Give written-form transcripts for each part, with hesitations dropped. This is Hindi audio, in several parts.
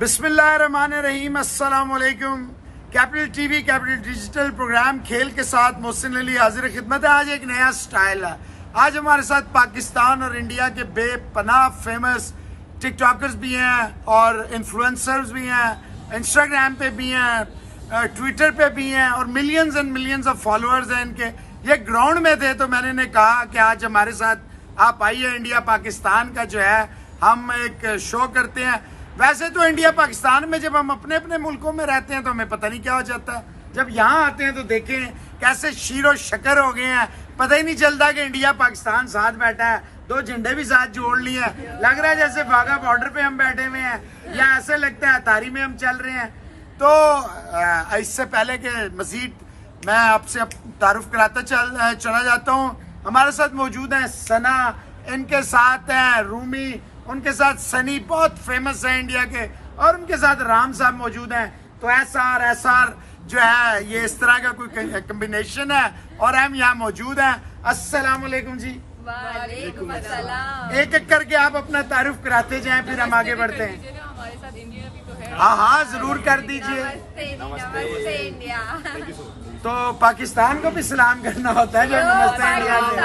बिस्मिल्लाहिर्रहमानिर्रहीम, अस्सलाम वालेकुम। Capital TV capital digital program खेल के साथ मोहसिन अली हाजिर खिदमत है। आज एक नया स्टाइल है। आज हमारे साथ पाकिस्तान और इंडिया के बेपनाह फेमस टिकटॉकर्स भी हैं और इन्फ्लुएंसर्स भी हैं, इंस्टाग्राम पे भी हैं, ट्विटर पे भी हैं और millions and millions of followers हैं इनके। ये ग्राउंड में थे तो मैंने इन्हें कहा कि आज हमारे साथ आप आइए। इंडिया पाकिस्तान का जो है हम एक शो करते हैं। वैसे तो इंडिया पाकिस्तान में जब हम अपने अपने मुल्कों में रहते हैं तो हमें पता नहीं क्या हो जाता है। जब यहाँ आते हैं तो देखें कैसे शीरो शक्कर हो गए हैं। पता ही नहीं चलता कि इंडिया पाकिस्तान साथ बैठा है, दो झंडे भी साथ जोड़ लिए हैं। लग रहा है जैसे वाघा बॉर्डर पे हम बैठे हुए हैं या ऐसे लगता है अतारी में हम चल रहे हैं। तो इससे पहले के मजीद मैं आपसे तारुफ कराता चला जाता हूँ। हमारे साथ मौजूद हैं सना, इनके साथ हैं रूमी, उनके साथ सनी बहुत फेमस है इंडिया के, और उनके साथ राम साहब मौजूद हैं। तो एसआर जो है ये इस तरह का कोई कॉम्बिनेशन है और हम यहाँ मौजूद हैं। अस्सलाम वालेकुम जी। वालेकुम अस्सलाम। एक एक करके आप अपना तारुफ कराते जाएं, फिर हम आगे बढ़ते हैं। हमारे साथ इंडिया भी तो है। हाँ जरूर कर दीजिए। नमस्ते इंडिया। तो पाकिस्तान को भी सलाम करना होता है जो नमस्ते इंडिया के।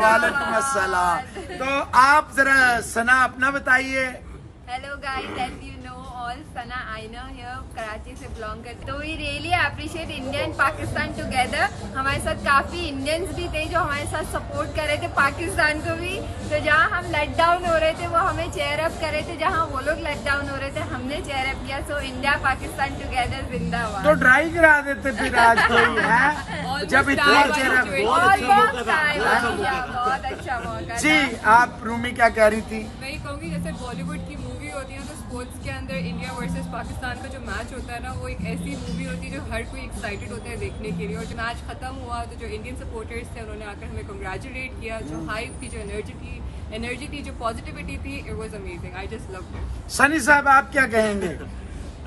वालेकुम अस्सलाम। तो आप जरा सना अपना बताइए। Hello guys, as you know all, Sana Aaina here, Karachi से बिलोंग करते। तो we really appreciate India and Pakistan together. हमारे साथ काफी इंडियंस भी थे जो हमारे साथ सपोर्ट कर रहे थे पाकिस्तान को भी। तो जहाँ हम लेट डाउन हो रहे थे वो हमें चेयर अप कर रहे थे, जहाँ वो लोग लेट डाउन हो रहे थे हमने चेयर अप किया। सो इंडिया पाकिस्तान टुगेदर जिंदाबाद। तो ट्राई करा देते फिर आज कोई है जब इतना चेहरा। बहुत अच्छा मौका जी आप रूमी क्या कह रही थी? मैं ये कहूँगी जैसे बॉलीवुड की मूवी होती है तो स्पोर्ट्स के अंदर इंडिया वर्सेस पाकिस्तान का जो मैच होता है ना, वो एक ऐसी मूवी होती है जो हर कोई एक्साइटेड होता है देखने के लिए। और जो मैच खत्म हुआ तो जो इंडियन सपोर्टर्स थे उन्होंने आकर हमें कंग्रेचुलेट किया। जो हाइप थी, जो एनर्जी थी, जो पॉजिटिविटी थी, it was amazing. I just loved it. Sunny साहब आप क्या कहेंगे?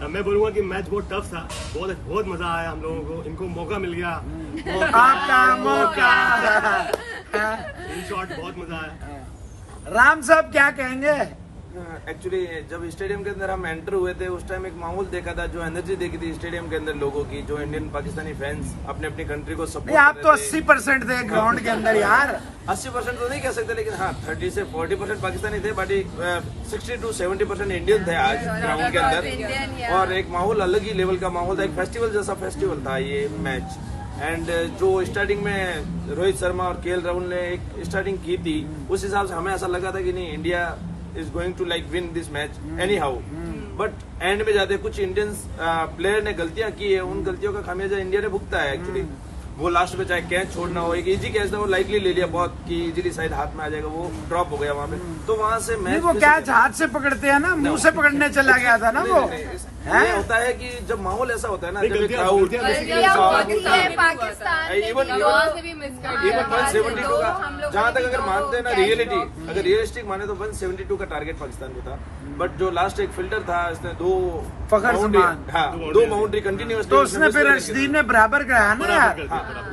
मैं बोलूँगा कि मैच बहुत टफ था, बहुत मजा आया हम लोगों को। इनको मौका मिल गया, आपका मौका। इन शॉट बहुत मजा आया। राम साहब क्या कहेंगे? एक्चुअली जब स्टेडियम के अंदर हम एंटर हुए थे उस टाइम एक माहौल देखा था, जो एनर्जी देखी थी स्टेडियम के अंदर लोगों की, जो इंडियन पाकिस्तानी फैंस अपने अपनी कंट्री को सपोर्ट। आप तो 80% थे ग्राउंड के अंदर यार। 80% तो नहीं कह सकते, लेकिन हाँ 30 से 40% पाकिस्तानी थे, बाकी 60 to 70% इंडियन थे आज ग्राउंड के अंदर। और एक माहौल अलग ही लेवल का माहौल था, एक फेस्टिवल जैसा फेस्टिवल था ये मैच। एंड जो स्टार्टिंग में रोहित शर्मा और केएल राहुल ने एक स्टार्टिंग की थी, उस हिसाब से हमें ऐसा लगा था कि नहीं, India is going to like win this match anyhow. But end में जाते कुछ इंडियंस प्लेयर ने गलतियां की है, उन गलतियों का खामियाजा इंडिया ने भुगता है। एक्चुअली वो लास्ट में चाहे कैच छोड़ना हो, एक इजी कैच था, वो लाइटली ले लिया बहुत कि इजीली शायद हाथ में आ जाएगा, वो ड्रॉप हो गया वहां पे। तो वहां से मैच वो कैच हाथ से पकड़ते हैं ना, मुंह से पकड़ने चला गया था ना वो। ये होता है कि जब माहौल ऐसा होता है ना, जब क्राउड इवन 172 का, जहाँ तक अगर मानते हैं ना रियलिटी, अगर रियलिस्टिक माने तो 172 का टारगेट पाकिस्तान को था। बट जो लास्ट एक फिल्टर था, इसने दो बाउंड्री कंटिन्यूअस, तो उसने फिर अर्शदीन ने बराबर कराया ना यार।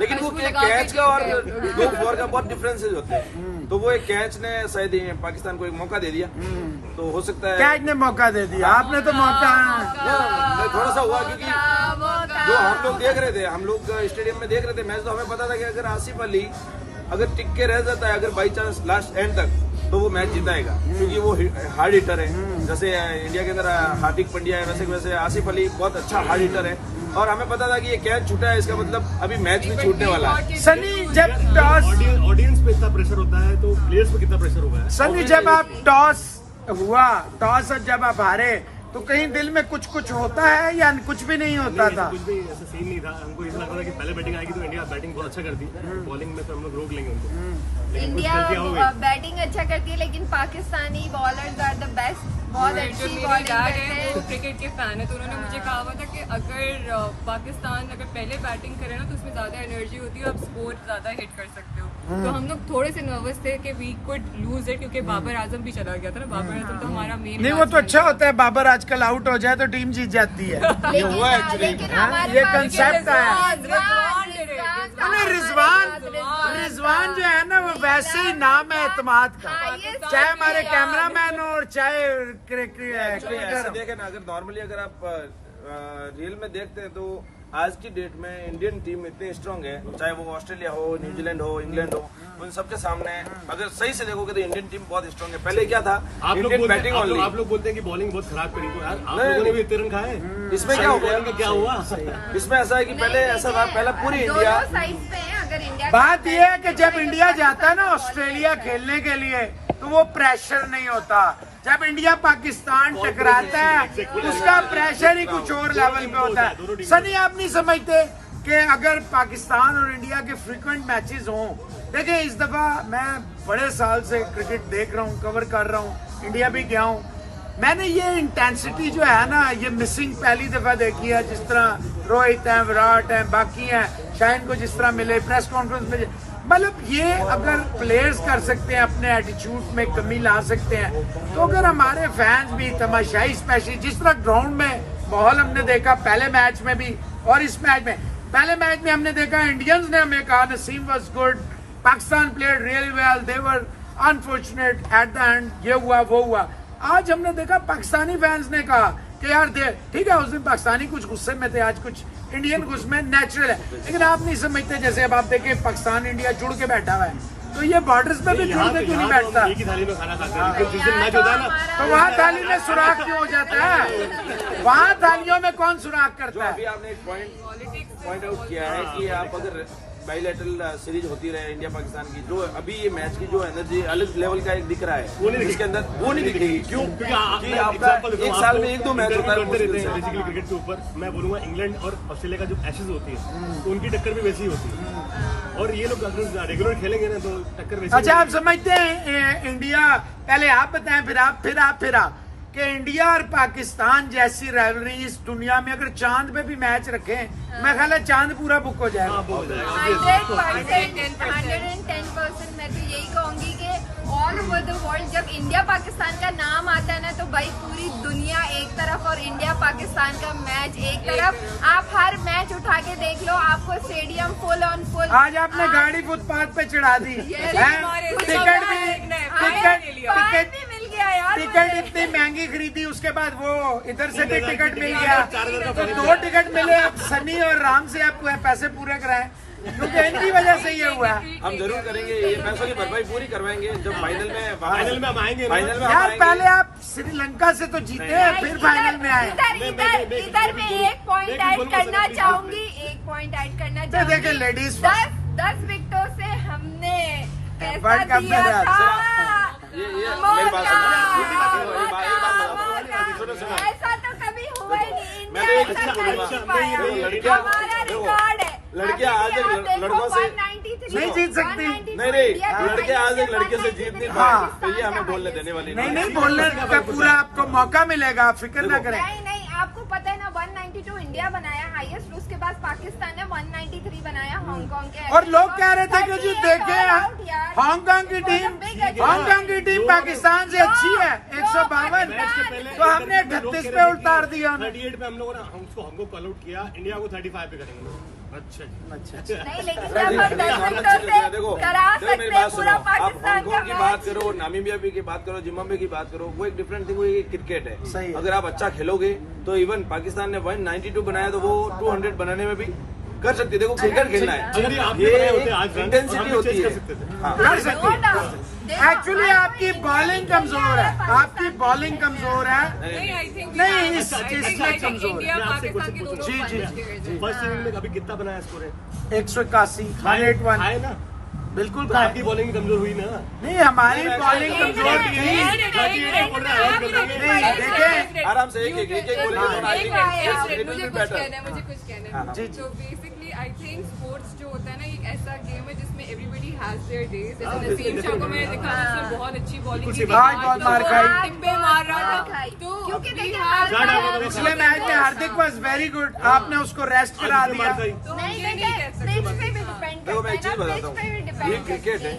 लेकिन वो कैच का और 2 4 का बहुत डिफरेंसेस होते हैं। तो वो एक कैच ने शायद पाकिस्तान को एक मौका दे दिया। तो हो सकता है कैच ने मौका दे दिया, आपने तो मौका थोड़ा सा हुआ, क्योंकि जो हम लोग देख रहे थे, हम लोग स्टेडियम में देख रहे थे मैच, तो हमें पता था कि अगर आसिफ अली अगर टिक के रह जाता है, अगर बाई चांस लास्ट एंड तक, तो वो मैच जिताएगा, क्योंकि वो हार्ड हिटर है। जैसे इंडिया के अंदर हार्दिक पांड्या है, वैसे आसिफ अली बहुत अच्छा हार्ड हिटर है। और हमें पता था कि ये कैच छूटा है, इसका मतलब अभी मैच भी छूटने वाला है। सनी जब टॉस, ऑडियंस पे इतना प्रेशर होता है तो प्लेयर्स पे कितना प्रेशर होगा? सनी जब आप टॉस हुआ, टॉस जब आप हारे तो कहीं दिल में कुछ होता है या कुछ भी नहीं होता था? कुछ भी ऐसा सीन नहीं था। हमको ऐसा लगा था कि पहले बैटिंग आएगी तो इंडिया बैटिंग बहुत अच्छा करती है, बॉलिंग में तो हम लोग रोक लेंगे उनको। इंडिया बैटिंग अच्छा करती है, लेकिन Pakistani bowlers are the best. बहुत अच्छी बॉलिंग करते हैं। वो क्रिकेट के फैन है, तो उन्होंने मुझे कहा हुआ था कि अगर पाकिस्तान अगर पहले बैटिंग करे ना तो उसमें ज्यादा एनर्जी होती है, आप स्कोर ज्यादा हिट कर सकते हो। तो हम लोग थोड़े से नर्वस थे कि वी कुड लूज इट, क्योंकि बाबर आजम भी चला गया था ना। बाबर आजम तो हमारा मेन। नहीं वो तो अच्छा होता है, बाबर आजकल आउट हो जाए तो टीम जीत जाती है। लेकिन ये कंसेप्ट है। नहीं, रिजवान जो है ना वो वैसे ही नाम है एतमाद का, चाहे हमारे कैमरामैन हो और चाहे क्रिकेटर। देखें ना, अगर नॉर्मली अगर आप रियल में देखते हैं तो आज की डेट में इंडियन टीम इतनी स्ट्रांग है, चाहे वो ऑस्ट्रेलिया हो, न्यूजीलैंड हो, इंग्लैंड हो, उन सबके सामने अगर सही से देखोगे तो इंडियन टीम बहुत स्ट्रांग है। पहले क्या था, इंडियन बैटिंग ओनली। आप लोग बोलते हैं कि बॉलिंग बहुत खराब करी, तो यार आप लोगों ने भी इतने रन खाए, इसमें क्या हुआ? क्या हुआ? इसमें ऐसा है कि पहले ऐसा था, पहले पूरी इंडिया, बात यह है कि जब इंडिया जाता है ना ऑस्ट्रेलिया खेलने के लिए तो वो प्रेशर नहीं होता। जब इंडिया पाकिस्तान टकराता है उसका प्रेशर ही कुछ और लेवल पे होता है। सनी, आप नहीं समझते कि अगर पाकिस्तान और इंडिया के फ्रीक्वेंट मैचेस हों, देखिए इस दफा मैं बड़े साल से क्रिकेट देख रहा हूँ, कवर कर रहा हूँ, इंडिया भी गया हूँ, मैंने ये इंटेंसिटी जो है ना ये मिसिंग पहली दफा देखी है। जिस तरह रोहित हैं, विराट हैं, बाकी हैं, शाहीन को जिस तरह मिले प्रेस कॉन्फ्रेंस में, मतलब ये अगर प्लेयर्स कर सकते हैं, अपने एटीट्यूड में कमी ला सकते हैं, तो अगर हमारे फैंस भी तमाशाई, स्पेशली जिस तरह ग्राउंड में माहौल हमने देखा पहले मैच में भी और इस मैच में, पहले मैच में हमने देखा इंडियंस ने हमें कहा Naseem was good, Pakistan played really well, they were unfortunate at the end, ये हुआ वो हुआ। आज हमने देखा पाकिस्तानी फैंस ने कहा कि यार ठीक है, उस दिन पाकिस्तानी कुछ गुस्से में थे, आज कुछ इंडियन गुस्से में, नेचुरल है। लेकिन आप नहीं समझते, जैसे अब आप देखें पाकिस्तान इंडिया जुड़ के बैठा हुआ है, तो ये बॉर्डर्स पे भी जुड़ के क्यों नहीं बैठता? एक ही थाली में खाना खाते हैं, जिस दिन मैच होता है ना तो वहाँ थाली में सुराख क्यों हो जाता है? वहाँ थालियों में कौन सुराख करता है? अभी आपने एक पॉइंट आउट किया है कि आप अगर बाइलैटरल सीरीज होती रहे इंडिया पाकिस्तान की, जो अभी ये मैच की जो एनर्जी अलग लेवल का एक दिख रहा है, इसके अंदर वो नहीं दिखेगी। क्यों? क्योंकि आपका एक साल में 1-2 मैच होता है बेसिकली क्रिकेट के ऊपर। मैं बोलूंगा इंग्लैंड और ऑस्ट्रेलिया का जो एशेज होती है तो उनकी टक्कर भी वैसी ही होती है, और ये लोग अगर रेगुलर खेलेंगे ना तो टक्कर वैसी। अच्छा, आप समझते हैं इंडिया, पहले आप बताएं फिर आप कि इंडिया और पाकिस्तान जैसी राइवलरी इस दुनिया में अगर चांद पे भी मैच रखें, मैं ख्याल है चांद पूरा बुक हो जाएगा। 110% मैं तो यही कहूंगी कि ऑल ओवर द वर्ल्ड जब इंडिया पाकिस्तान का नाम आता है ना तो भाई पूरी दुनिया एक तरफ और इंडिया पाकिस्तान का मैच एक तरफ। आप हर मैच उठा के देख लो, आपको स्टेडियम फुल ऑन फुल। आज आपने गाड़ी फुटपाथ पे चढ़ा दी, टिकट इतनी महंगी खरीदी, उसके बाद वो इधर से भी टिकट मिल गया, तो 2 टिकट मिले। अब सनी और राम से आप पैसे पूरे कराएं, क्योंकि इनकी वजह से ये हुआ है। हम जरूर करेंगे, ये पैसों की भरपाई पूरी करवाएंगे जब फाइनल में हम आएंगे। फाइनल में यार पहले आप श्रीलंका से तो जीते हैं, फिर फाइनल में आए। इधर मैं एक पॉइंट ऐड करना चाहूंगी, देखिए लेडीज 10 विकेटों से हमने वर्ल्ड कप में ये मेरी बात सुनो, ऐसा तो कभी हुआ ही नहीं। मैं तो एक चीज बोलूंगा, लड़कियां आज एक लड़कों से नहीं जीत सकती। नहीं, लड़के आज एक लड़के से जीत नहीं पाए, तो ये हमें बोलने देने वाली नहीं, बोलने का पूरा आपको मौका मिलेगा, आप फिक्र ना करें। नहीं, आपको पता है ना 192 इंडिया बनाया हाईएस्ट, उसके बाद पाकिस्तान ने 193 बनाया हांगकांग के। और लोग कह रहे थे कि जी देखें हांगकांग की टीम पाकिस्तान से अच्छी है, 152, तो हमने 38 पे उतार दिया। 38 पे हम लोगों ने हमको कॉल आउट किया, इंडिया को 35 पे करेंगे। अच्छा नहीं, लेकिन जब हम 10 विकेटों से देखो करा सकते मेरी हैं बात सुनो, पूरा आप पाकिस्तान हांगकांग का की मैच। बात करो, नामीबिया की बात करो, जिम्बाब्वे की बात करो, वो एक डिफरेंट थिंग, वो एक क्रिकेट है। सही है। अगर आप अच्छा खेलोगे तो इवन पाकिस्तान ने 192 बनाया तो वो 200 बनाने में भी कर सकती है। देखो क्रिकेट खेलना है, ये इंटेंसिटी होती है, कर सकते हैं। एक्चुअली आपकी बॉलिंग कमजोर है, आपकी बॉलिंग कमजोर है। नहीं, इसमें कमजोर है। जी। फर्स्ट इनिंग में अभी कितना बनाया स्कोर है? 181, 181 है ना, बिल्कुल। तो आपकी बॉलिंग कमजोर हुई ना? नहीं, हमारी बॉलिंग कमजोर थी। नहीं, देखें आराम से एक बोलेंगे मुझे कुछ कहना है। जी। तो बेसिकली आई थिंक स्पोर्ट्स जो होता है ना, एक ऐसा गेम है जिसमें एवरीबॉडी हैज देयर डेज। जैसे नसीम शाह को मैंने देखा, उसने बहुत अच्छी बॉलिंग की, बहुत मार खाई, टिप्पे मार रहा था। तो क्योंकि देखिए पिछले मैच में हार्दिक वाज वेरी गुड, आपने उसको रेस्ट करा दिया। तो नहीं, ये नहीं कह सकते। पिच पे भी डिपेंड देखो मैं एक करता चीज है ना, बताता पिच पे भी हूँ, डिपेंड ये क्रिकेट है।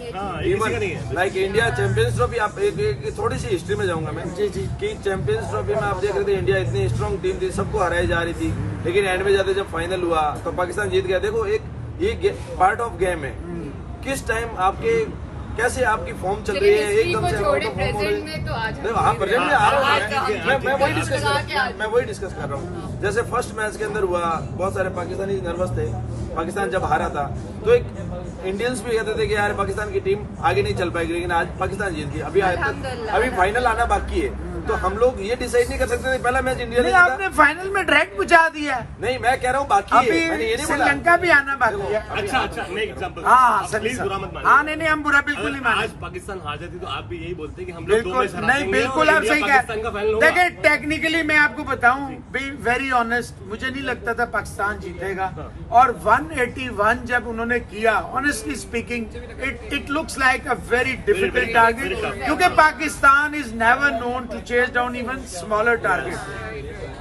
Even like India champions trophy, आप एक थोड़ी सी हिस्ट्री में जाऊंगा मैं जी। कि चैंपियंस ट्रॉफी में आप देख रहे थे इंडिया इतनी स्ट्रांग टीम थी, सबको हराई जा रही थी, लेकिन एंड में जाते जब फाइनल हुआ तो पाकिस्तान जीत गया। देखो एक ये पार्ट ऑफ गेम है। किस टाइम आपके कैसे आपकी फॉर्म चल रही है एकदम से छोड़े प्रेजेंट में तो आज हाँ प्रेजेंट में आ रहा हूँ मैं आज वही डिस्कस कर रहा हूँ। जैसे फर्स्ट मैच के अंदर हुआ, बहुत सारे पाकिस्तानी नर्वस थे, पाकिस्तान जब हारा था तो एक इंडियंस भी कहते थे कि यार पाकिस्तान की टीम आगे नहीं चल पाएगी, लेकिन आज पाकिस्तान जीत गई। अभी फाइनल आना बाकी है, तो हम लोग ये डिसाइड नहीं कर सकते थे पहला मैच इंडिया ने जीता। आपने फाइनल में डायरेक्ट पहुंचा दिया। नहीं मैं कह रहा हूँ बाकी है, मैंने ये अभी नहीं बोला। श्रीलंका भी आना बाकी है। अच्छा नहीं एग्जांपल हाँ प्लीज बुरा मत मानिए। हाँ नहीं हम बुरा बिल्कुल नहीं आज माने। पाकिस्तान हार जाती तो आप भी यही बोलते कि हम लोग दो बिल्कुल मैच हरा नहीं, देंगे बिल्कुल और आप सही इंडिया कह पाकिस्तान का फाइनल होगा। देखिए टेक्निकली मैं आपको बताऊं, बी वेरी ऑनेस्ट, मुझे नहीं लगता था पाकिस्तान जीतेगा। और 181 जब उन्होंने किया, honestly speaking it looks like a very difficult target, क्योंकि Pakistan is never known to chase down even smaller target.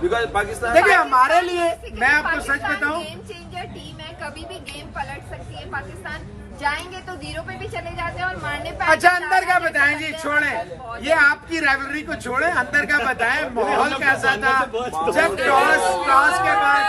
Because Pakistan देखिए हमारे लिए, मैं आपको सच बताऊं, गेम चेंजर टीम है, कभी भी गेम पलट सकती है। पाकिस्तान जाएंगे तो 0 पे भी चले जाते हैं और मारने पे अच्छा अंदर का बताएं जी, छोड़ें ये आपकी राइवलरी को छोड़ें, अंदर का बताएं माहौल कैसा था जब टॉस के बाद,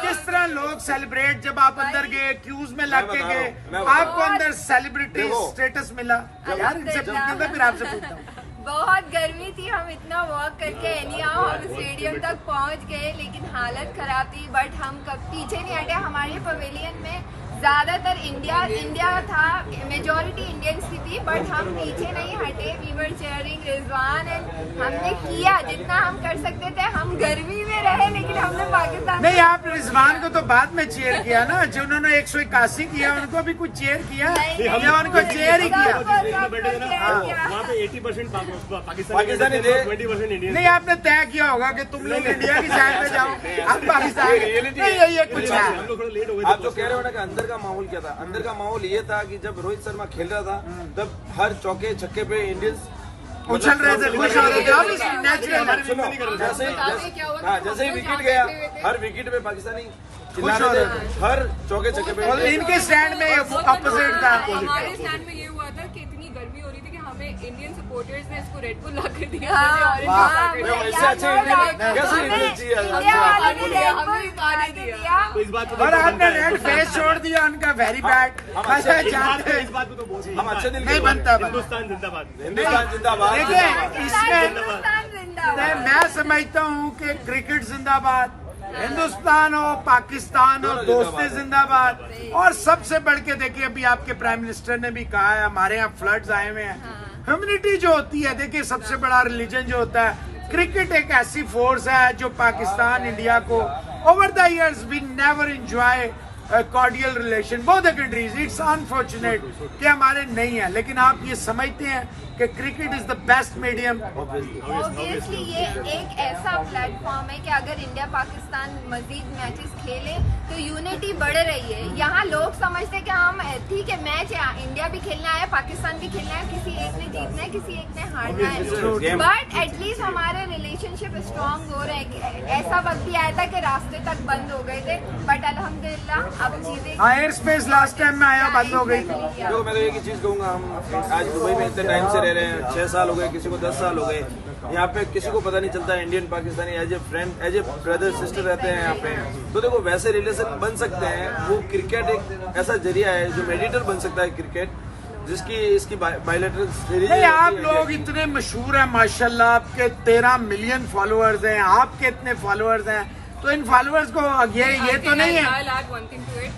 किस तरह लोग सेलिब्रेट, जब आप अंदर गए क्यूज में लग के गए, आपको अंदर सेलिब्रिटी स्टेटस मिला। यार इनसे पूछना था, फिर आपसे पूछता हूँ। बहुत गर्मी थी, हम इतना वॉक करके एनीहाउ हम स्टेडियम तक पहुंच गए, लेकिन हालत खराब थी। बट हम कब पीछे नहीं हटे। हमारे पवेलियन में ज्यादातर इंडिया था, मेजॉरिटी इंडियंस की थी, बट हम पीछे नहीं हटे। We were cheering Rizwan and हमने किया जितना हम कर सकते थे। हम गर्मी में रहे, लेकिन हमने पाकिस्तान नहीं, आप रिजवान को तो बाद में चेयर किया ना, जो उन्होंने 181 किया उनको भी कुछ चेयर किया या उनको चेयर ही किया? वहाँ पे 80% पाकिस्तानी थे, 20% इंडियन। नहीं आपने तय किया होगा कि तुम लोग इंडिया की साइड पे जाओ, आप पाकिस्तान नहीं, ये कुछ है। हम लोग थोड़ा लेट हो गए। आप जो कह रहे हो ना कि अंदर का माहौल क्या था, अंदर का माहौल ये था कि जब रोहित शर्मा खेल रहा था तब हर चौके छक्के पे इंडियंस उछल रहे थे, खुश हो रहे थे, नेचुरल। जैसे ही विकेट गया, हर विकेट पे पाकिस्तानी चिल्ला रहे थे, हर चौके छक्के पे। और इनके स्टैंड में अपोजिट था। हमारे स्टैंड में ये हुआ था कि इतनी गर्मी हो रही थी कि हमें इंडियन सपोर्टर्स ने इसको रेड बुल ला कर दिया। इससे अच्छे इंडियन कैसे इंडियन तो इस बात और आपने रेड फेस छोड़ दिया उनका, वेरी बैड। जानते इस बात पे तो बोल हम अच्छे दिल नहीं बनता। हिंदुस्तान जिंदाबाद। हिंदुस्तान जिंदाबाद। देखिए इसमें मैं समझता हूँ कि क्रिकेट जिंदाबाद, हिंदुस्तान हो, पाकिस्तान हो, दोस्ती जिंदाबाद। और सबसे बढ़ के देखिए, अभी आपके प्राइम मिनिस्टर ने भी कहा है, हमारे यहाँ फ्लड्स आए हुए हैं। ह्यूमैनिटी जो होती है, देखिए सबसे बड़ा रिलीजन जो होता है, क्रिकेट एक ऐसी फोर्स है जो पाकिस्तान इंडिया को over the years we never enjoy cordial relation both the countries. It's unfortunate कि हमारे नहीं है, लेकिन आप ये समझते हैं कि cricket is the best medium. Obviously ये एक ऐसा प्लेटफॉर्म है कि अगर इंडिया पाकिस्तान मजीद मैचेस खेले तो यूनिटी बढ़ रही है। यहाँ लोग समझते हैं कि हम ठीक है मैच है, इंडिया भी खेलना है, पाकिस्तान भी खेलना है, किसी एक ने जीतना है, किसी एक ने हारना है, बट एटलीस्ट हमारे रिलेशनशिप स्ट्रॉन्ग हो रहे हैं। ऐसा वक्त भी आया था कि रास्ते तक बंद हो गए थे, बट अल्हम्दुलिल्लाह अब चीजें एयर स्पेस लास्ट टाइम में आया बंद हो गई। देखो मैं तो एक ही चीज कहूंगा, हम आज दुबई में इतने टाइम से रह रहे हैं, 6 साल हो गए, किसी को 10 साल हो गए। यहाँ पे किसी को पता नहीं चलता Indian Pakistani as a friend, as a brother sister रहते हैं यहाँ पे। तो देखो वैसे रिलेशन बन सकते हैं। वो क्रिकेट एक ऐसा जरिया है जो मेडिएटर बन सकता है क्रिकेट, जिसकी इसकी बायलैटरल सीरीज। नहीं आप लोग इतने मशहूर हैं माशाल्लाह, आपके 13 मिलियन फॉलोअर्स हैं, आपके इतने फॉलोअर्स हैं, तो इन फॉलोअर्स को ये तो नहीं है।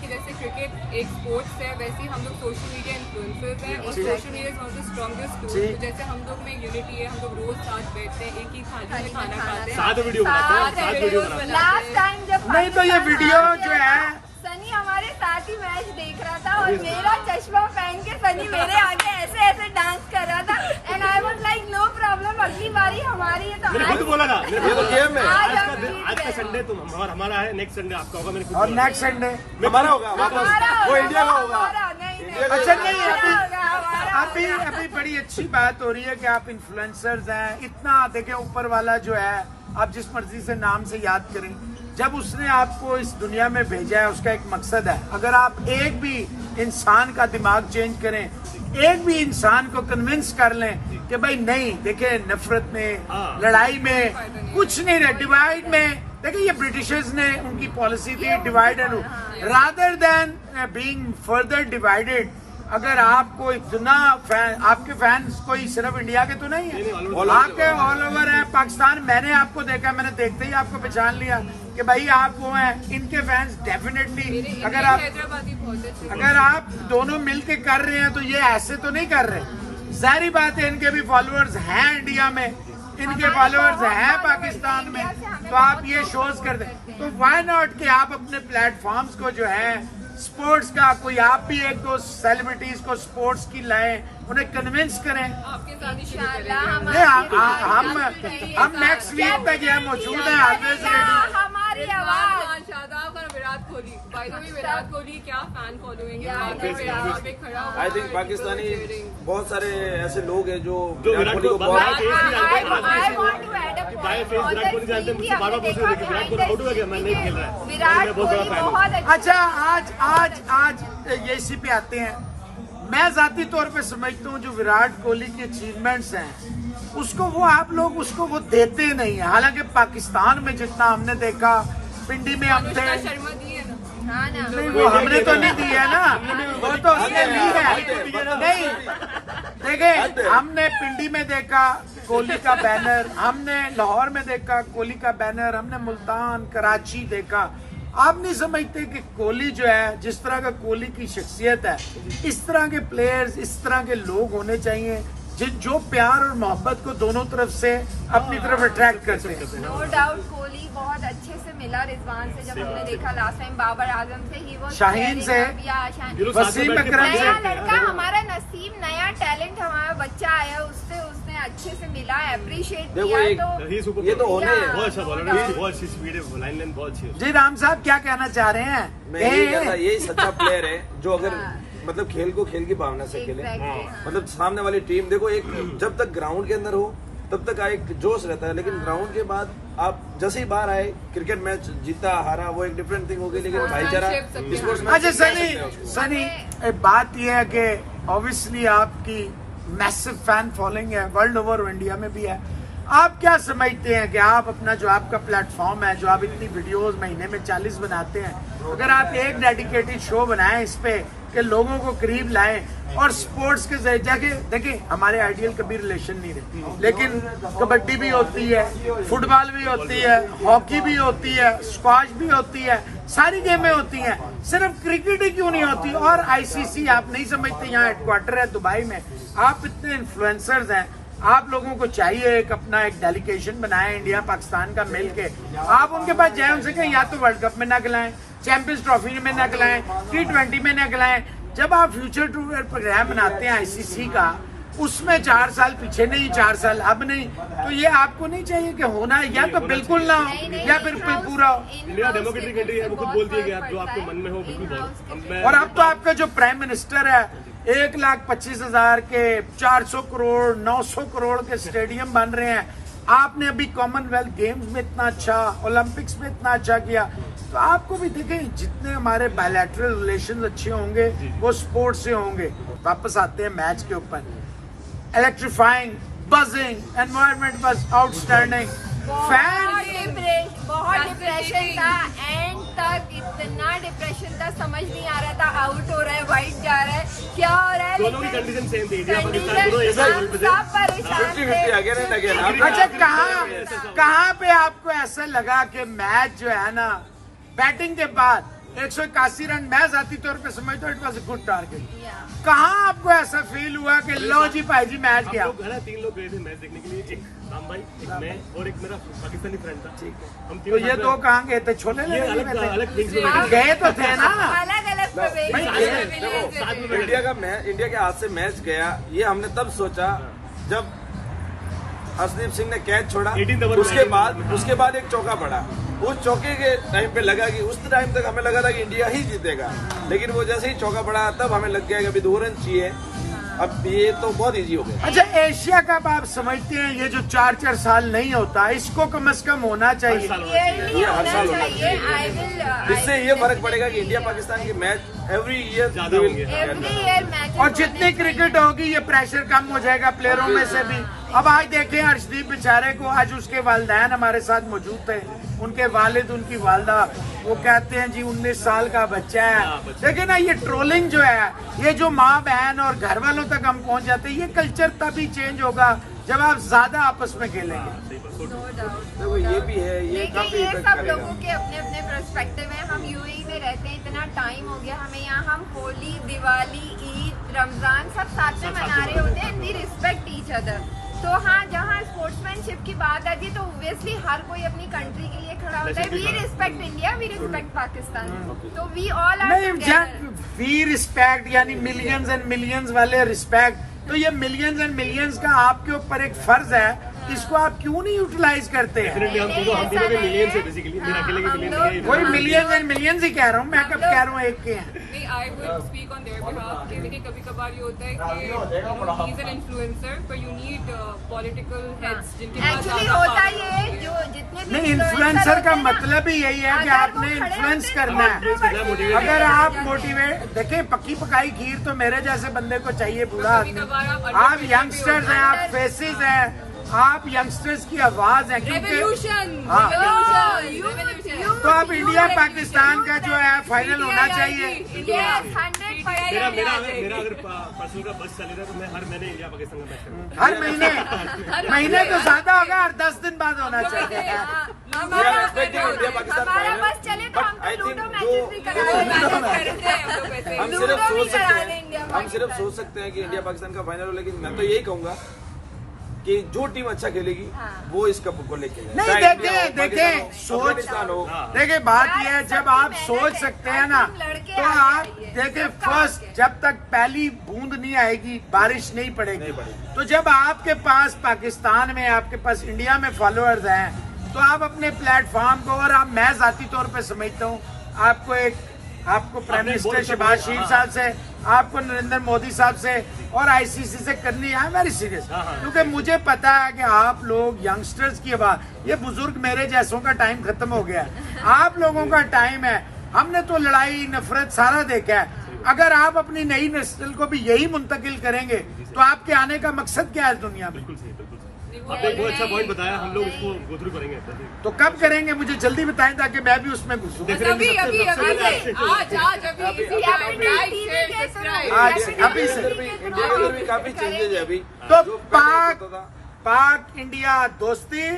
कि जैसे क्रिकेट एक स्पोर्ट्स है, वैसे ही हम लोग सोशल मीडिया इन्फ्लुएंसर्स हैं और social media is one of the strongest tool. तो जैसे हम लोग में यूनिटी है, हम लोग रोज साथ बैठते हैं, एक ही थाली में खाना खाते हैं, साथ वीडियो बनाते हैं, साथ वीडियो बनाते हैं। लास्ट टाइम जब नहीं तो ये वीडियो जो है, सनी हमारे साथ ही मैच देख रहा था और मेरा चश्मा पहन के सनी मेरे आगे ऐसे ऐसे डांस कर रहा था and I was like no problem, अगली बारी हमारी है। तो मैंने खुद बोला था, ये तो गेम है। आज का संडे तुम हमारा है, नेक्स्ट संडे आपका होगा। मैंने खुद और बोला। नेक्स्ट संडे हमारा होगा वापस, वो इंडिया का होगा। अच्छा नहीं, अभी बड़ी अच्छी बात हो रही है कि आप इन्फ्लुएंसर्स हैं, इतना देखिए ऊपर वाला जो है, आप जिस मर्जी से नाम से याद करें, जब उसने आपको इस दुनिया में भेजा है उसका एक मकसद है। अगर आप एक भी इंसान का दिमाग चेंज करें, एक भी इंसान को कन्विंस कर लें कि भाई नहीं, देखिए नफरत में, लड़ाई में कुछ नहीं रहे, डिवाइड में देखिए ये ब्रिटिशर्स ने उनकी पॉलिसी थी divide and rather than being further divided. अगर आपको इतना फैन, आपके फैंस कोई सिर्फ इंडिया के तो नहीं है, आपके ऑल ओवर है पाकिस्तान। मैंने आपको देखा, मैंने देखते ही आपको पहचान लिया कि भाई आप वो हैं। इनके फैंस डेफिनेटली अगर आप दोनों मिल के कर रहे हैं तो ये ऐसे तो नहीं कर रहे। जाहिर बात है इनके भी फॉलोअर्स हैं इंडिया में, इनके फॉलोअर्स हैं पाकिस्तान में, तो आप ये शोज कर दें। तो व्हाई नॉट कि आप अपने प्लेटफॉर्म्स को जो है स्पोर्ट्स का, कोई आप भी एक दो सेलिब्रिटीज को स्पोर्ट्स की लाएं, उन्हें कन्विंस करें। हम नेक्स्ट वीक तक यहाँ मौजूद हैं, ऑलवेज रेडी। हमारी आवाज Virat Kohli, by the way Virat Kohli क्या फैन फॉलोइंग है। आई थिंक पाकिस्तानी बहुत सारे ऐसे लोग हैं जो विराट कोहली को बहुत अच्छा आज ये इसी पे आते हैं। मैं जाती तौर पे समझता हूँ जो विराट कोहली की अचीवमेंट्स हैं उसको वो आप लोग उसको वो देते नहीं है। हालांकि पाकिस्तान में जितना हमने देखा, पिंडी में हम थे, नहीं वो हमने तो नहीं दी है ना, वो तो उसने ली है। नहीं देखे, हमने पिंडी में देखा कोहली का बैनर, हमने लाहौर में देखा कोहली का बैनर, हमने मुल्तान कराची देखा। आप नहीं समझते कि कोहली जो है, जिस तरह का कोहली की शख्सियत है, इस तरह के प्लेयर्स, इस तरह के लोग होने चाहिए जो प्यार और मोहब्बत को दोनों तरफ से अपनी तरफ अट्रैक्ट करते हैं। नो डाउट कोहली बहुत अच्छे से मिला रिजवान से, जब हमने देखा लास्ट टाइम बाबर आजम से, ही वो शाहीन से, वसीम अकरम से। नया लड़का, हमारा नसीब, नया टैलेंट हमारा बच्चा आया, उससे उसने अच्छे से मिला, अप्रिशिएट किया। तो ये तो होने हैं। बहुत अच्छा बॉलर है, बहुत अच्छी स्पीड है, लाइन बहुत अच्छी है। जी राम साहब क्या कहना चाह रहे हैं? मैं यही कहता, यही सच्चा प्लेयर है जो अगर मतलब खेल को खेल की भावना से खेले। मतलब सामने वाली टीम देखो, एक जब तक ग्राउंड के अंदर हो तब तक एक जोश रहता है, लेकिन ग्राउंड के बाद आप जैसे ही बाहर आए, क्रिकेट मैच जीता हारा वो एक डिफरेंट थिंग हो गई, लेकिन भाईचारा स्पोर्ट्स मैच। अच्छा सनी बात यह है कि ऑब्वियसली आपकी मैसिव फैन फॉलोइंग है वर्ल्ड ओवर, इंडिया में भी है। आप क्या समझते हैं कि आप अपना जो आपका प्लेटफॉर्म है, जो आप इतनी वीडियोस महीने में 40 बनाते हैं, अगर आप एक डेडिकेटेड शो बनाएं इस पे कि लोगों को करीब लाएं और स्पोर्ट्स के जरिए जाके देखिए, हमारे आइडियल कभी रिलेशन नहीं रहे, लेकिन कबड्डी भी होती है, फुटबॉल भी होती है, हॉकी भी होती है, स्क्वाश भी होती है, सारी गेमें होती हैं, सिर्फ क्रिकेट ही क्यों नहीं होती? और आईसीसी आप नहीं समझते, यहाँ हेडक्वार्टर है दुबई में, आप इतने इन्फ्लुएंसर्स हैं, आप लोगों को चाहिए एक अपना एक डेलीगेशन बनाए इंडिया पाकिस्तान का मिल के, आप उनके पास जाए, उनसे कहें या तो वर्ल्ड कप में न खिलाएं, चैंपियंस ट्रॉफी में न खिलाएं, T20 में न खिलाएं। जब आप फ्यूचर टूर प्रोग्राम बनाते हैं आईसीसी का, उसमें 4 साल पीछे नहीं, 4 साल अब नहीं, तो ये आपको नहीं चाहिए कि होना या तो बिल्कुल ना हो या फिर पूरा हो। इंडिया डेमोक्रेटिक कंट्री है, वो खुद बोलती है कि आप जो आपके मन में हो बिल्कुल बोलो। और अब तो आपका जो प्राइम मिनिस्टर है 1,25,000 के 400 करोड़ 900 करोड़ के स्टेडियम बन रहे हैं। आपने अभी कॉमनवेल्थ गेम्स में इतना अच्छा, ओलंपिक्स में इतना अच्छा किया, तो आपको भी देखें जितने हमारे बायलैटरल रिलेशन अच्छे होंगे वो स्पोर्ट्स से होंगे। वापस आते हैं मैच के ऊपर, electrifying, buzzing, environment was outstanding. बहुत डिप्रेशन था, एंड तक इतना डिप्रेशन था, समझ नहीं आ रहा था आउट हो रहा है, वाइट जा रहा है, क्या हो रहा है। दोनों की कंडीशन सेम थी, इंडिया कंडीशन सब परेशान थे। अच्छा कहाँ पे आपको ऐसा लगा कि मैच जो है ना, बैटिंग के बाद 181 रन, मैं जाती तौर पे समझता हूँ it was a good target. कहाँ आपको ऐसा फील हुआ कि लो जी भाई जी मैच गया? 3 लोग गए थे मैच देखने के लिए, एक राम भाई, एक मैं और एक मेरा पाकिस्तानी फ्रेंड था। हम तो ये दो कहाँ गए थे? छोले लेने अलग गए तो थे ना, अलग इंडिया के हाथ से मैच गया। ये हमने तब सोचा जब हरदीप सिंह ने कैच छोड़ा, उसके बाद एक चौका पड़ा। उस चौके के टाइम पे लगा कि उस टाइम तक हमें लगा था कि इंडिया ही जीतेगा, लेकिन वो जैसे ही चौका पड़ा तब हमें लग गया कि अभी 2 रन चाहिए, अब ये तो बहुत इजी हो गया। अच्छा एशिया कप आप समझते हैं ये जो 4-4 साल नहीं होता, इसको कम से कम होना चाहिए, ये हर साल होना चाहिए। इससे ये फर्क पड़ेगा कि इंडिया पाकिस्तान के मैच एवरी ईयर ज्यादा होंगे, और जितनी क्रिकेट होगी ये प्रेशर कम हो जाएगा प्लेयरों में से भी। अब आज देखें हर्षदीप बेचारे को, आज उसके वालिदैन हमारे साथ मौजूद थे, उनके वालिद उनकी वालदा वो कहते हैं जी 19 साल का बच्चा है। देखिए ना, ये ट्रोलिंग जो है, ये जो माँ बहन और घर वालों तक हम पहुंच जाते हैं, ये कल्चर तभी चेंज होगा जब आप ज्यादा आपस में खेलेंगे। No doubt. तो ये भी है, ये देखिए काफी ये इफेक्ट सब करेगा। लोगों के अपने अपने पर्सपेक्टिव हैं। हम यूएई में रहते हैं, इतना टाइम हो गया हमें यहाँ, हम होली, दिवाली, ईद, रमजान सब साथ में मना रहे होते हैं, वी रिस्पेक्ट ईच अदर। तो हाँ, जहाँ स्पोर्ट्समैनशिप की बात आती है तो ऑब्वियसली हर कोई अपनी कंट्री के लिए खड़ा होता है। We respect India, we respect Pakistan, तो वी ऑल आर नहीं, टुगेदर। वी रिस्पेक्ट यानी मिलियंस एंड मिलियंस वाले रिस्पेक्ट, तो ये मिलियंस एंड मिलियंस का आपके ऊपर एक फर्ज है, इसको आप क्यों नहीं यूटिलाइज करते हैं? डेफिनेटली हम तीनों के मिलियंस है बेसिकली, मेरा अकेले के मिलियन नहीं है। वही मिलियंस एंड मिलियंस ही कह रहा हूँ मैं, कब कह रहा हूँ एक के हैं। नहीं, I would speak on their behalf कि देखिए कभी कभार ये होता है कि ही इज एन इन्फ्लुएंसर, पर यू नीड पॉलिटिकल हेड्स जिनके पास एक्चुअली ज़्यादा होता power ये होती है। जो जितने भी नहीं, इन्फ्लुएंसर का होते हैं ना, मतलब ही यही है कि अगर वो आपने खड़े इन्फ्लुएंस होते हैं करना है। controversy अगर में आप जाते हैं। मोटिवेट, देखिए पक्की पकाई खीर तो मेरे जैसे बंदे को चाहिए पूरा कभी आदमी। कभार आप आप underrated यंगस्टर्स भी हैं, होते आप फेसेस हैं, आप यंगस्टर्स की आवाज है, क्योंकि रेवोल्यूशन, हाँ। रेवोल्यूशन। तो अब इंडिया पाकिस्तान का जो है फाइनल होना चाहिए। Yes, 100%. मेरा अगर पर्सनल का बस चलेगा तो मैं हर महीने इंडिया पाकिस्तान का मैच करूंगा। हर महीने तो ज्यादा होगा, हर 10 दिन बाद होना चाहिए। We are expecting India Pakistan हमारा final. बस चले तो But हम I तो think लूडो मैचेस भी करा देंगे। हम लूडो सिर्फ भी सोच सकते करा हैं, देंगे हम पाकिस्तान। सिर्फ सोच सकते हैं कि इंडिया पाकिस्तान का फाइनल हो, लेकिन मैं तो यही कहूंगा कि जो टीम अच्छा खेलेगी हाँ। वो इस कप को लेके जाए। नहीं, चाहे देखें, इंडिया हो, देखें, पाकिस्तान हो, सोच- अफगानिस्तान हो। देखिए बात यार, यह है, जब सबकी आप मेहनत सोच है, सकते हर हैं ना, टीम लड़के तो आगे आप आई है, देखिए सबका फर्स्ट हक है। जब तक पहली बूंद नहीं आएगी, बारिश नहीं पड़ेगी। नहीं पड़ेगी। तो जब आपके पास पाकिस्तान में, आपके पास इंडिया में फॉलोअर्स हैं, तो आप अपने प्लेटफॉर्म को, और आप मैं जाती तौर पे समझता हूँ, आपको प्राइम आपने मिनिस्टर बहुत शहबाज अच्छा शरीफ बोला, साहब से, आपको नरेंद्र मोदी साहब से और आईसीसी से करनी है वेरी सीरियस, क्योंकि मुझे पता है कि आप लोग यंगस्टर्स की आवाज, ये बुजुर्ग मेरे जैसों का टाइम खत्म हो गया है, आप लोगों का टाइम है। हमने तो लड़ाई नफरत सारा देखा है। अगर आप अपनी नई नस्ल को भी यही मुंतकिल करेंगे तो आपके आने का मकसद क्या है इस दुनिया में? बिल्कुल सही, बिल्कुल सही। आपने एक बहुत अच्छा पॉइंट बताया, हम लोग इसको गो थ्रू करेंगे। तो कब करेंगे, मुझे जल्दी बताएं ताकि मैं भी उसमें घुसूं। अभी अभी अभी आज अभी इसी कैपिटल लाइक टीवी शेयर के सब्सक्राइब। आज कैपिटल अभी से। टीवी के इंडिया के अंदर भी काफी चेंजेस है अभी। तो जो पहले होता था, पाक इंडिया दोस्ती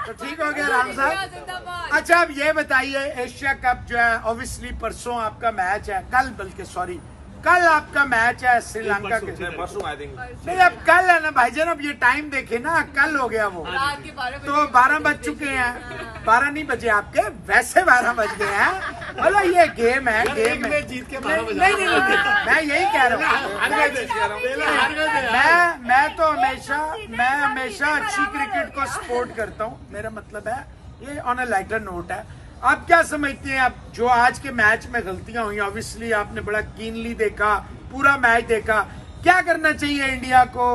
तो ठीक हो गया राम साहब। जिंदाबाद। अच्छा अब ये बताइए, एशिया कप जो है ऑब्वियसली परसों आपका मैच है, कल बल्कि सॉरी कल आपका मैच है श्रीलंका के नहीं, परसों आई थिंक नहीं, अब कल है ना भाईजान, अब ये टाइम देखे ना, कल हो गया वो, रात के 12 तो 12 बज चुके हैं, 12 नहीं बजे आपके, वैसे 12 बज गए हैं। बोलो ये गेम है, गेम है। जीत के 12 बजे। नहीं, मैं यही कह रहा हूँ। मैं हमेशा अच्छी क्रिकेट को सपोर्ट करता हूँ, मेरा मतलब है ये ऑन अ लाइटर नोट है। आप क्या समझते हैं, आप जो आज के मैच में गलतियां हुई, ऑब्वियसली आपने बड़ा कीनली देखा, पूरा मैच देखा, क्या करना चाहिए इंडिया को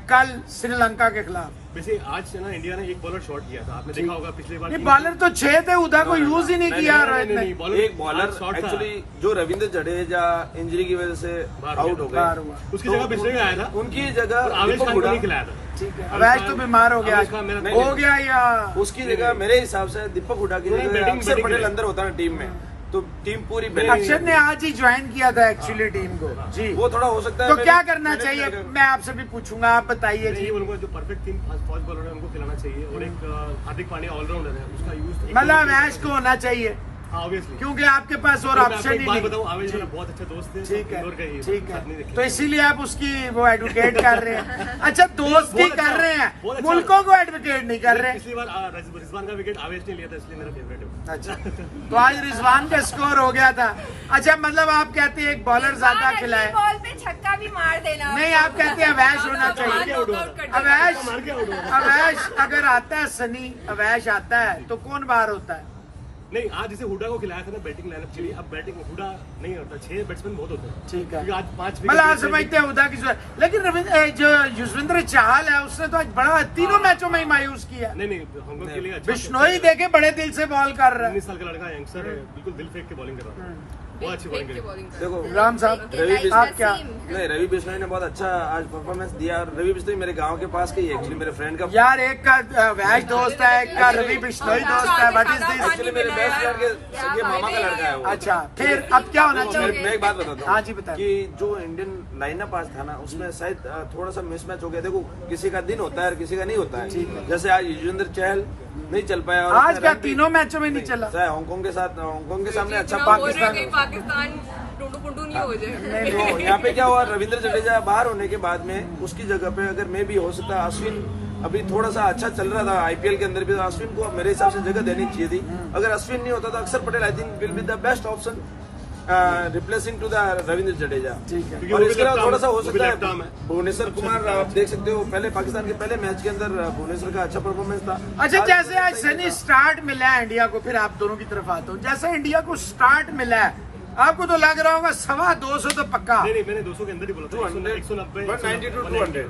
कल श्रीलंका के खिलाफ? वैसे आज ना इंडिया ने एक बॉलर शॉट किया था, आपने देखा होगा पिछली बार। ये बॉलर तो 6 थे, उदा को यूज ही नहीं किया रोहित ने। एक बॉलर एक्चुअली जो रविंद्र जडेजा इंजरी की वजह से आउट हो बाहर गए, हुआ। उसकी जगह पिछले में आया था, उनकी जगह आवेश दीपक खान को हुडा, नहीं खिलाया था। ठीक है, अवैश तो बीमार हो गया, आवेश खान मेरा- हो गया या उसकी जगह मेरे हिसाब से दीपक हुडा की उन्होंने जगह बैटिंग- अक्षर बैटिंग पटेल की। अंदर होता ना टीम में, तो टीम पूरी अक्षर ने आज ही ज्वाइन किया था एक्चुअली टीम को जी। वो थोड़ा हो सकता है। तो क्या मैंने- करना मैंने- चाहिए, मैं आपसे भी पूछूंगा, आप बताइए मैं जी। ये बोलूंगा जो परफेक्ट टीम फास्ट बॉलर है उनको खिलाना चाहिए, और एक हार्दिक पांड्या ऑलराउंडर है, उसका यूज मतलब अवैश को होना चाहिए, ऑब्वियसली। क्योंकि आपके पास और ऑप्शन ही नहीं। बताऊं, आवेश मेरा बहुत अच्छा दोस्त है, ठीक है, इंदौर का ही है, ठीक साथ नहीं है, देखे। तो इसीलिए आप उसकी वो एडवोकेट कर रहे हैं। अच्छा दोस्त की बहुत अच्छा, कर रहे हैं, बहुत अच्छा। मुल्कों को एडवोकेट नहीं कर रहे हैं। पिछली बार रिजवान का विकेट आवेश ने लिया था, इसलिए मेरा फेवरेट है। अच्छा, तो आज रिजवान का स्कोर हो गया था। अच्छा मतलब आप कहते हैं एक बॉलर ज्यादा खिलाए, बॉल पे छक्का भी मार देना। नहीं आप कहते हैं अवैश होना चाहिए। अवैश मार के out हुआ। अवैश अगर आता है, सनी अवैश आता है तो कौन बाहर होता है? नहीं, आज जैसे हुडा को खिलाया था ना बैटिंग लाइनअप के लिए, अब बैटिंग हुडा नहीं होता, 6 बैट्समैन बहुत होते हैं। ठीक है, क्योंकि आज 5 मतलब आप समझते हैं उदा की जरूरत, लेकिन जो युजवेंद्र चहल है उसने तो आज बड़ा तीनों मैचों में ही मायूस किया। नहीं हांगकांग के लिए अच्छा बिश्नोई देखे बड़े दिल से बॉल कर रहा है। 19 साल का लड़का यंगस्टर है, बिल्कुल दिल फेंक के बॉलिंग कर रहा है। बहुत अच्छी बॉलिंग करी। बॉलिंग देखो राम साहब रवि Like आप क्या Naseem. नहीं, रवि बिश्नोई ने बहुत अच्छा आज परफॉर्मेंस दिया। और रवि बिश्नोई मेरे गांव के पास के ही एक्चुअली मेरे फ्रेंड का यार एक का वैश दोस्त है, एक का रवि बिश्नोई दोस्त है, व्हाट इज दिस? एक्चुअली मेरे बेस्ट फ्रेंड के मामा का लड़का है वो। अच्छा फिर अब क्या होना चाहिए? मैं एक बात बताता हाँ हूँ जी, बताएं। कि जो इंडियन लाइनअप आज था ना उसमें शायद थोड़ा सा मिसमैच हो गया। देखो किसी का दिन होता है और किसी का नहीं होता है। जैसे आज युजवेंद्र चहल नहीं चल पाया और आज उसने क्या रन भी- तीनों मैचों में नहीं चला? चाहे हांगकांग के साथ हांगकांग के सामने अच्छा पाकिस्तान पाकिस्तान टूटू पुटू नहीं हो जाए। नहीं, तो यहाँ पे क्या हुआ, रविंद्र जडेजा बाहर होने के बाद में उसकी जगह पे अगर मैं भी हो सकता अश्विन अभी थोड़ा सा अच्छा चल रहा था आईपीएल के अंदर भी, तो अश्विन को मेरे हिसाब से जगह देनी चाहिए थी। अगर अश्विन नहीं होता तो Akshar Patel I think will be the best option replacing to the Ravindra Jadeja. ठीक है। क्योंकि और वो भी इसके अलावा left थोड़ा सा arm हो है, वो भी सकता left arm है है। भुवनेश्वर कुमार आप देख सकते हो पहले पाकिस्तान के पहले मैच के अंदर भुवनेश्वर का अच्छा परफॉर्मेंस था। अच्छा जैसे आज सनी स्टार्ट मिला है इंडिया को, फिर आप दोनों की तरफ आता हूँ, जैसे इंडिया को स्टार्ट मिला है आपको तो लग रहा होगा 250 तो पक्का। नहीं मैंने 200 के अंदर ही बोला था। 200, 190 190 to 200।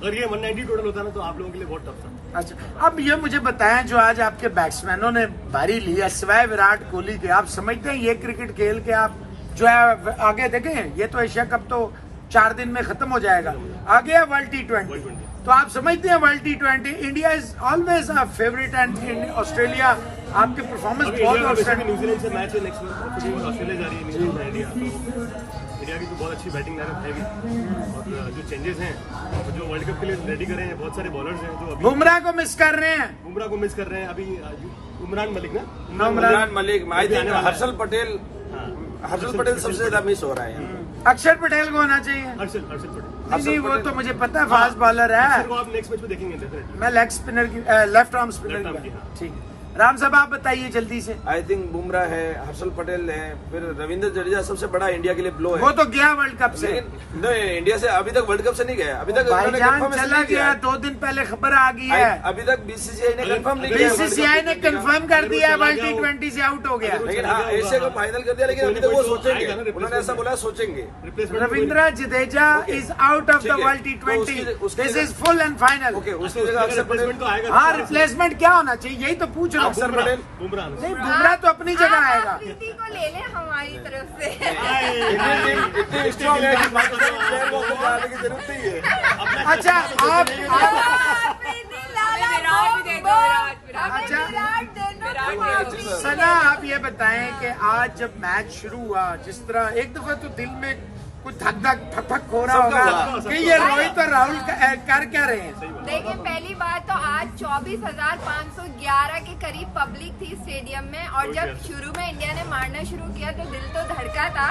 अगर ये 190 टोटल होता ना तो आप लोगों के लिए बहुत टफ था। अच्छा अब ये मुझे बताएं, जो आज आपके बैट्समैनों ने बारी ली है सिवाय विराट कोहली के, आप समझते हैं ये क्रिकेट खेल के आप जो है आगे देखें? ये तो एशिया कप तो 4 दिन में खत्म हो जाएगा, आगे है वर्ल्ड T20। तो आप समझते हैं world T20 India is always a favourite and Australia आपके परफॉर्मेंस अभी बहुत इंडिया का आउटस्टैंडिंग। न्यूजीलैंड से मैच है नेक्स्ट मंथ, फिर ऑस्ट्रेलिया जा रही है, न्यूजीलैंड है इंडिया। तो इंडिया की तो बहुत अच्छी बैटिंग लाइनअप है भी, और जो चेंजेस हैं जो वर्ल्ड कप के लिए रेडी कर रहे हैं, बहुत सारे बॉलर्स हैं जो अभी बुमराह को मिस कर रहे हैं। बुमराह को मिस कर रहे हैं। अभी उमरान मलिक ना, इमरान मलिक आई अभी आने थिंक वाला है। हर्षल पटेल हाँ, हर्षल पटेल सबसे ज्यादा मिस हो रहा है यहाँ। अक्षर पटेल को होना चाहिए। हर्षल पटेल। नहीं वो तो मुझे पता है फास्ट बॉलर है। हर्षल को आप नेक्स्ट मैच में देखेंगे डेफिनेटली। मैं लेग स्पिनर की left arm spinner Left arm की की, हाँ। ठीक है। राम साहब आप बताइए जल्दी से। आई थिंक बुमराह है, हर्षल पटेल है, फिर रविंद्र जडेजा सबसे बड़ा इंडिया के लिए ब्लो वो है। तो गया वर्ल्ड कप से। लेकिन नहीं, इंडिया से अभी तक वर्ल्ड कप से नहीं गया। अभी तक उन्होंने भाईजान confirmation चला नहीं किया गया, है। 2 दिन पहले खबर आ गई है। अभी तक बीसीसीआई ने अगर- कंफर्म नहीं अगर किया। बीसीसीआई ने कंफर्म कर दिया अगर वो वर्ल्ड चला गया T20 से आउट हो गया। लेकिन हाँ एशिया कप फाइनल कर दिया, लेकिन अभी तक वो कोई तो सोचेंगे। आएगा ना, उन्होंने replacement ऐसा बोला सोचेंगे। Replacement Ravindra Jadeja is out of the ठीक है। वर्ल्ड तो T20। उसकी दिस जगह- is full and final. Okay उसकी जगह अक्षर पटेल रिप्लेसमेंट तो आएगा। हाँ रिप्लेसमेंट क्या होना चाहिए यही तो पूछ रहा हूँ। अक्षर पटेल बुमराह नहीं बुमराह तो अपनी जगह आएगा। प्रीति को ले ले हमारी तरफ से। इतनी स्ट्रॉन्ग है कि पाकिस्तान प्लेयर को अपने आने की जरूरत नहीं है। अच्छा आप प्रीति लाला विराट भी दे दो, विराट हमें अच्छा। विराट दे दो विराट तुम दे दो। अभी। सना आप ये बताएं कि आज जब मैच शुरू हुआ, जिस तरह एक दफा तो दिल में कुछ धक धक फक फक हो रहा सबका होगा हुआ, कि ये रोहित और राहुल कर क्या रहे हैं। देखिए पहली बात तो आज 24,511 के करीब पब्लिक थी स्टेडियम में, और जब शुरू में इंडिया ने मारना शुरू किया तो दिल तो धड़का था,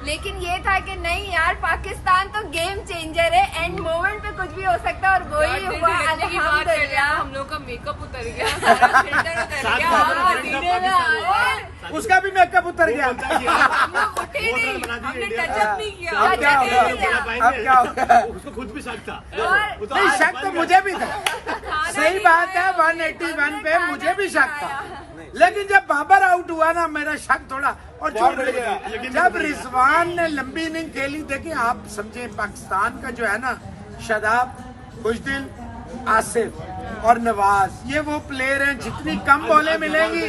लेकिन ये था कि नहीं यार पाकिस्तान तो गेम चेंजर है, एंड मोमेंट पे कुछ भी हो सकता है, और वही हुआ अल्हम्दुलिल्लाह। हम लोग का मेकअप उतर गया, सारा फिल्टर उतर गया, हम सीने में आए। उसका भी मेकअप उतर गया। हम लोग उठे नहीं, हमने टचअप नहीं किया। अब क्या होगा? अब क्या होगा? उसको खुद भी शक था। और वो तो नहीं आज शक तो बन मुझे भी था। खाना सही नहीं बात है खाया, 181 पे हमने मुझे भी खाना शक था, खाया। लेकिन जब बाबर आउट हुआ ना मेरा शक थोड़ा और बहुत छूट बढ़ गया। गया। जब रिजवान ने लंबी इनिंग खेली, देखिए आप समझे पाकिस्तान का जो है ना शादाब, खुशदिल, आसिफ और नवाज, ये वो प्लेयर हैं जितनी कम बॉलें मिलेंगी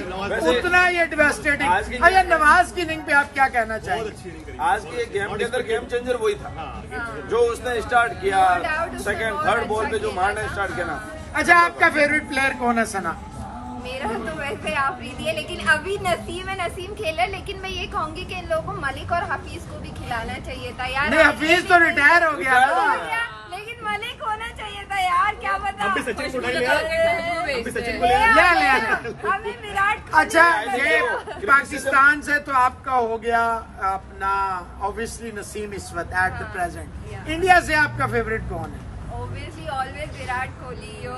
उतना ये डिवास्टेटिंग। आज की- अच्छा नवाज की इनिंग पे आप क्या कहना बहुत चाहेंगे? अच्छी इनिंग करी। आज की गेम के अंदर गेम चेंजर वही था हाँ, जो उसने स्टार्ट किया। No doubt उसने सेकंड बहुत थर्ड बॉल अच्छा पे जो खेला मारना था। स्टार्ट किया ना। अच्छा आपका फेवरेट प्लेयर कौन है सना? मेरा तो वैसे आफरीदी है, लेकिन अभी नसीम खेला, लेकिन मैं ये कहूंगी कि इन लोगों को मलिक और हफीज को भी खिलाना चाहिए था यार। नहीं हफीज तो रिटायर हो गया हो ना। गया, लेकिन मलिक होना चाहिए था यार, क्या पता। अब भी सचिन को उठा लिया। खुशबू अब भी भेजते सचिन हैं। को ले आया। ले आया। हमें विराट कोहली अच्छा को ले ये आया। पाकिस्तान से तो आपका हो गया अपना ऑब्वियसली नसीम इस वक्त at the present. yeah. India से आपका फेवरेट कौन है? Obviously, always विराट कोहली यो।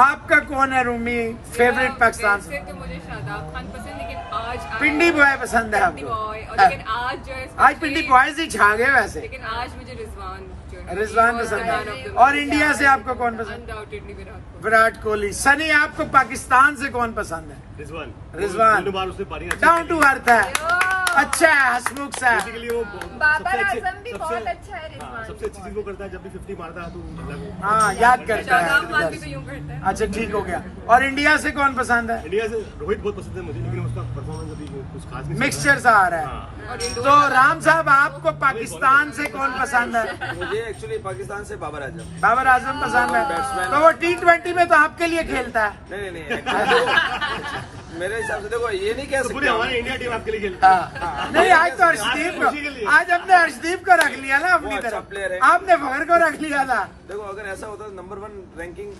आपका कौन है रूमी फेवरेट पाकिस्तान वैसे से? तो मुझे शादाब खान पसंद, लेकिन आज पिंडी बॉय पसंद है पिंडी आपको? बॉय, और लेकिन आज जो है आज पिंडी बॉयज ही छा गए वैसे। लेकिन आज मुझे रिजवान जो है रिजवान he was पसंद the man of है। the और match. इंडिया से आपको कौन पसंद? Undoubtedly विराट कोहली। विराट कोहली। सनी आपको पाकिस्तान से कौन पसंद है? रिजवान रिजवान। दोनों बार उसने पारी अच्छी डाउन खेली। टू अर्थ है। यो। अच्छा है हसमुख साहब। बेसिकली वो बाबर आजम भी बहुत अच्छा है रिजवान। सबसे अच्छी चीज वो करता है, जब भी 50 मारता है तो मतलब हाँ याद करता शादाब खान भी तो है। यूं करता है। अच्छा ठीक हो गया। और इंडिया से कौन पसंद है? इंडिया से रोहित बहुत पसंद है मुझे, लेकिन उसका परफॉर्मेंस अभी कुछ खास नहीं चल मिक्सचर सा आ रहा है। हाँ। और इंडोर तो राम साहब आपको पाकिस्तान से कौन पसंद है? मुझे एक्चुअली पाकिस्तान से बाबर आजम। बाबर आजम पसंद है। बैट्समैन। तो वो T20 में तो आपके लिए खेलता है। नहीं actually मेरे हिसाब से देखो ये नहीं कह तो पूरे सकते हमारे इंडिया टीम आपके लिए खेलती है। हाँ। नहीं आज तो हर्षदीप खुशी के लिए। को, आज हमने हर्षदीप को रख लिया ना अपनी वो अच्छा player तरफ, है। आपने फखर को रख लिया था। देखो अगर ऐसा होता तो नंबर 1 रैंकिंग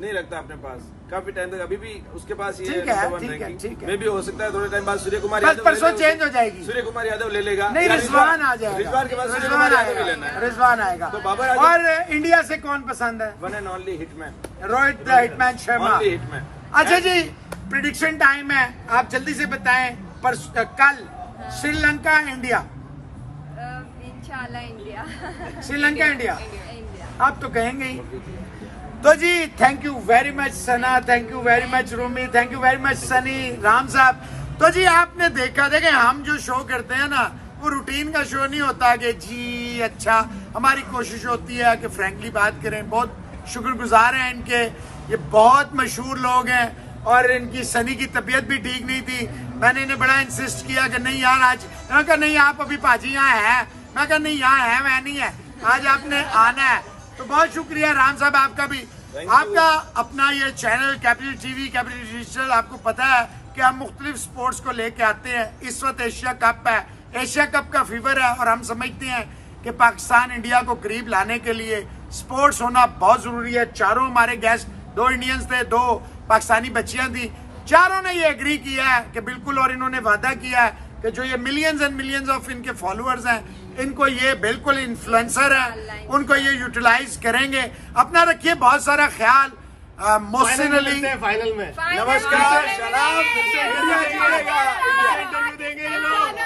नहीं रखता अपने पास काफी टाइम तक, अभी भी उसके पास ये ठीक है, नंबर 1 ठीक है, रैंकिंग ठीक है। में भी हो सकता है थोड़े टाइम बाद सूर्य कुमार बस यादव परसों ले ले चेंज उसे। हो जाएगी। सूर्य कुमार यादव ले लेगा नहीं या रिजवान आ जाएगा। रिजवान के बाद सूर्य रिजवान कुमार यादव भी लेना आएगा। है। रिजवान आएगा। तो बाबर आजम- और इंडिया से कौन पसंद है? One and only hitman. Rohit the hitman Sharma. Only hitman. अच्छा जी प्रिडिक्शन टाइम है, आप जल्दी से बताएं। पर कल श्रीलंका इंडिया, इंशाल्लाह इंडिया। Sri Lanka India India. आप तो कहेंगे ही। तो जी thank you very much Sana, thank you very much Rumi, thank you very much Sunny, Ram sahab. तो जी आपने देखा, देखें हम जो शो करते हैं ना वो रूटीन का शो नहीं होता कि जी अच्छा, हमारी कोशिश होती है कि फ्रैंकली बात करें। बहुत शुक्रगुजार हैं इनके, ये बहुत मशहूर लोग हैं और इनकी सनी की तबीयत भी ठीक नहीं थी। मैंने इन्हें बड़ा इंसिस्ट किया कि नहीं यार आज, मैंने कहा नहीं आप अभी पाजी यहाँ है, मैं कहा नहीं यहाँ है, मैं नहीं है, आज आपने आना है। तो बहुत शुक्रिया राम साहब आपका भी। आपका अपना ये channel capital TV, capital digital, आपको पता है कि हम मुख्तलिफ स्पोर्ट्स को लेके आते हैं। इस वक्त एशिया कप है, एशिया कप का फीवर है और हम समझते हैं कि पाकिस्तान इंडिया को करीब लाने के लिए स्पोर्ट्स होना बहुत ज़रूरी है। चारों हमारे गेस्ट, 2 इंडियंस थे, 2 पाकिस्तानी बच्चियां थी, चारों ने ये एग्री किया है कि बिल्कुल, और इन्होंने वादा किया है कि जो ये मिलियंस एंड मिलियंस ऑफ इनके फॉलोअर्स हैं, इनको ये बिल्कुल इन्फ्लुएंसर है, उनको ये यूटिलाइज करेंगे। अपना रखिए बहुत सारा ख्याल। मोहसिन अली फाइनल में नमस्कार, सलाम। इंटरव्यू देंगे ये लोग।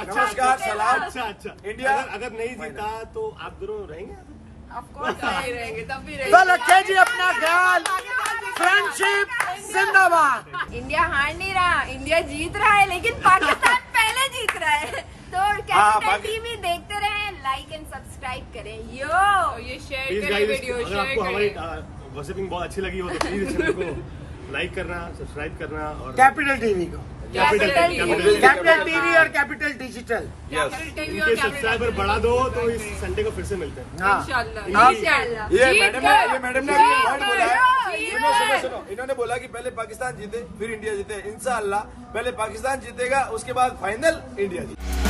नमस्कार, सलाम। अच्छा इंडिया- अगर नहीं जीता तो आप दोनों रहेंगे? रहेंगे तब भी तो रखे जी अपना ख्याल। फ्रेंडशिप जिंदाबाद। इंडिया हार नहीं रहा, इंडिया जीत रहा है, लेकिन पाकिस्तान पहले जीत रहा है। तो कैपिटल बाकी- टीवी देखते रहें, लाइक एंड सब्सक्राइब करें। यो और ये शेयर प्लीज करें गाइस, वीडियो, अगर शेयर आपको हमारी करें। वर्शिपिंग बहुत अच्छी लगी हो तो प्लीज चैनल को लाइक करना, सब्सक्राइब करना और कैपिटल टीवी को, कैपिटल कैपिटल टीवी और कैपिटल डिजिटल। यस। इनके सब्सक्राइबर बढ़ा दो तो इस संडे को फिर से मिलते हैं। हाँ इंशाल्लाह। इंशाल्लाह। ये जीत मैडम ने गए। ये मैडम ने अभी जीत पॉइंट गए। बोला है। जीत सुनो सुनो गए। सुनो, इन्होंने बोला कि पहले पाकिस्तान जीते फिर इंडिया जीते। इंशाअल्लाह पहले पाकिस्तान जीतेगा, उसके बाद फाइनल इंडिया जीते।